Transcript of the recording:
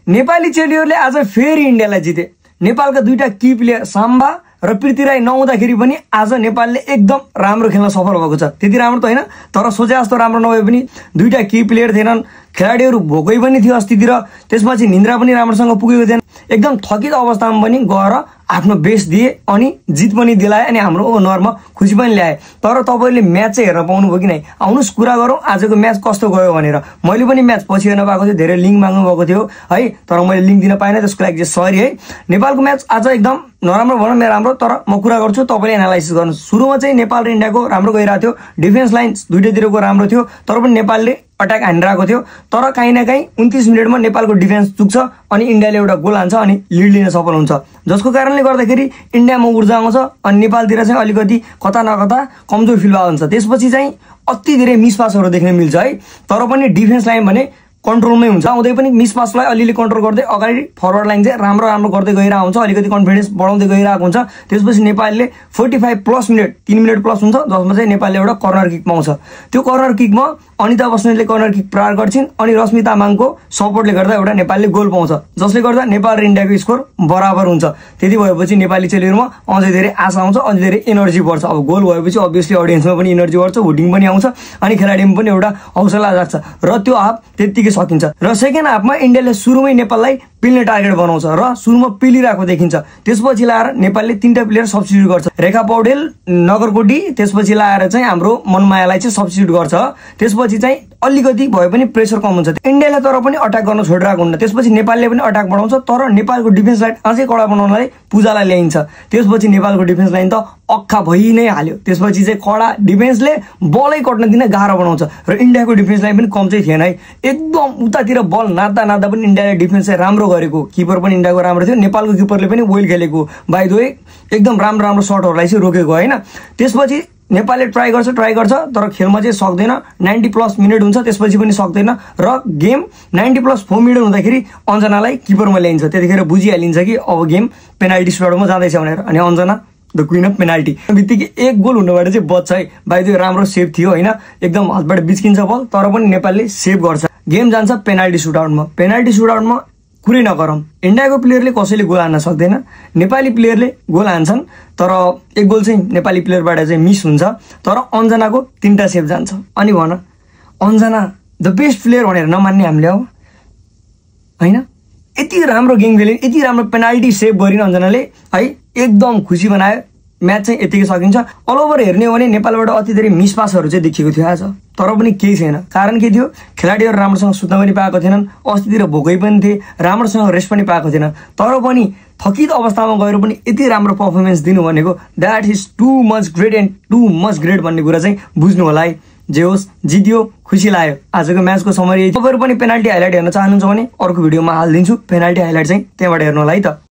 नेपाली चेलीहरूले आज फेरि इन्डियालाई जिते। नेपालका दुईटा की प्लेयर साम्बा र पृथ्वीराज नहुँदाखेरि पनि आज नेपालले एकदम राम्रो खेल्न सफल भएको छ। त्यति राम्रो त होइन, तर सोचे जस्तो राम्रो नभए पनि दुईटा की प्लेयर थिएनन्, खेलाडीहरू भोकै पनि थियो अस्तितिर, त्यसपछि निन्द्रा पनि राम्रोसँग पुगेको थिएन। एकदम थकित अवस्थामा पनि गएर आफ्नो बेस्ट दिए अनि जित पनि दिलाए अनि हाम्रो ओनरमा खुसी पनि ल्याए। तर तपाईहरुले म्याच चाहिँ हेर्न पाउनुभयो कि नै? आउनुस् कुरा गरौँ आजको म्याच कस्तो गयो भनेर। मैले पनि म्याच पछि हेर्न पाएको थियो, धेरै लिङ्क माग्नु भएको थियो है, तर मैले लिङ्क दिन पाइनँ, त्यसको लागि चाहिँ सरी है। नेपालको म्याच आज एकदम नराम्रो भनौँ या राम्रो, तर म कुरा गर्छु तपाईले एनालाइसिस गर्नुहोस्। सुरुमा चाहिँ नेपाल र इन्डियाको राम्रो गइरहेको थियो, डिफेन्स लाइन दुईटैतिरको राम्रो थियो, तर पनि नेपालले अट्याक हानिरहेको थियो। तर काहीँ न काहीँ 29 मिनेटमा नेपालको डिफेन्स चुक्छ अनि इन्डियाले एउटा गोल हान्छ अनि लिड लिन सफल हुन्छ, जसको कारणले गर्दाखेरि इन्डियामा ऊर्जा आउँछ अनि नेपालतिर चाहिँ अलिकति कता न कता कमजोर फिल हुन्छ। त्यसपछि चाहिँ अति धेरै मिसपासहरू देख्न मिल्छ है, तर पनि डिफेन्स लाइन भने कन्ट्रोलमै हुन्छ। आउँदै पनि मिसपासलाई अलिअलि कन्ट्रोल गर्दै अगाडि फरवर्ड लाइन चाहिँ राम्रो राम्रो गर्दै गइरहेको हुन्छ, अलिकति कन्फिडेन्स बढाउँदै गइरहेको हुन्छ। त्यसपछि नेपालले 45 प्लस मिनट 3 मिनट प्लस हुन्छ, जसमा चाहिँ नेपालले एउटा कर्नर किक पाउँछ। त्यो कर्नर किकमा अनिता बस्नेतले कर्नर किक प्रहार गर्छिन् अनि रश्मि तामाङको सपोर्टले गर्दा एउटा नेपालले गोल पाउँछ, जसले गर्दा नेपाल र इन्डियाको स्कोर बराबर हुन्छ। त्यति भएपछि नेपाली चेलीहरुमा अझै धेरै आशा आउँछ, अझै धेरै एनर्जी बढ्छ। अब गोल भएपछि अभियसली अडियन्समा पनि एनर्जी बढ्छ, भोटिङ पनि आउँछ अनि खेलाडीमा पनि एउटा हौसला जाग्छ र त्यो हाफ त्यतिकै सकिन्छ। र सेकेन्ड हाफमा इन्डियाले सुरुमै नेपाललाई पिल्ने टार्गेट बनाउँछ र सुरुमा पिलिरहेको देखिन्छ। त्यसपछि लाएर नेपालले 3टा प्लेयर सब्स्टिट्युट गर्छ, रेखा पौडेल, नगरकोटी, त्यसपछि लाएर चाहिँ हाम्रो मनमायालाई चाहिँ सब्स्टिट्युट गर्छ। त्यसपछि चाहिँ अलिकति भए पनि प्रेसर कम हुन्छ इन्डियाले, तर पनि अट्याक गर्न छोडिरहेको हुन्न। त्यसपछि नेपालले पनि अट्याक बढाउँछ, तर नेपालको डिफेन्स लाइन अझै कडा बनाउनलाई पूजालाई ल्याइन्छ। त्यसपछि नेपालको डिफेन्स लाइन त अक्खा भइ नै हाल्यो। त्यसपछि चाहिँ कडा डिफेन्सले बलै कट्न दिन गाह्रो बनाउँछ र इन्डियाको डिफेन्स लाइन पनि कम चाहिँ थिएन है। एकदम उतातिर बल नाच्दा नाच्दा पनि इन्डियाले डिफेन्स चाहिँ राम्रो गरेको, किपर पनि इन्डियाको राम्रो थियो, नेपालको किपरले पनि वेल खेलेको, बाइ द वे एकदम राम्रो राम्रो शटहरूलाई चाहिँ रोकेको होइन। त्यसपछि नेपालले ट्राई गर्छ तर खेलमा चाहिँ सक्दैन। 90 प्लस मिनट हुन्छ, त्यसपछि पनि सक्दैन र गेम 90 प्लस 4 मिनट हुँदाखेरि अञ्जनालाई किपरमा ल्याइन्छ। त्यतिखेर बुझिहालिन्छ कि अब गेम पेनाल्टी सुटआउटमा जाँदैछ भनेर, अनि Anjana the queen of penalty बित्तिकै एक गोल हुनबाट चाहिँ बच्छ है। बाइ द वे राम्रो सेभ थियो होइन, एकदम हातबाट बिच्किन्छ बल, तर पनि नेपालले सेभ गर्छ। गेम जान्छ पेनाल्टी सुटआउटमा। पेनाल्टी सुटआउटमा कुरै नगरौँ, इन्डियाको प्लेयरले कसैले गोल हान्न सक्दैन, नेपाली प्लेयरले गोल हान्छन्, तर एक गोल चाहिँ नेपाली प्लेयरबाट चाहिँ मिस हुन्छ। तर अञ्जनाको 3टा सेभ जान्छ। अनि भन अञ्जना द बेस्ट प्लेयर भनेर नमान्ने हामीले हो होइन? यति राम्रो गेम खेल्यो, यति राम्रो पेनाल्टी सेभ गरिन अञ्जनाले है, एकदम खुसी बनायो। म्याच चाहिँ यतिकै सकिन्छ। अल ओभर हेर्ने हो भने नेपालबाट अति धेरै मिसपासहरू चाहिँ देखिएको थियो आज, तर पनि केही छैन। कारण के थियो? खेलाडीहरू राम्रोसँग सुत्न पनि पाएको थिएनन्, अस्तितिर भोकै पनि थिए, राम्रोसँग रेस्ट पनि पाएको थिएन, तर पनि थकित अवस्थामा गएर पनि यति राम्रो पर्फर्मेन्स दिनु भनेको that is too much great and too much great भन्ने कुरा चाहिँ बुझ्नु होला है। जे होस् जित्यो, खुसी लाग्यो। आजको म्याचको समरी। तपाईहरु पनि पेनाल्टी हाइलाइट हेर्न चाहनुहुन्छ भने अर्को भिडियोमा हालिदिन्छु, पेनाल्टी हाइलाइट चाहिँ त्यहाँबाट हेर्नु होला है त।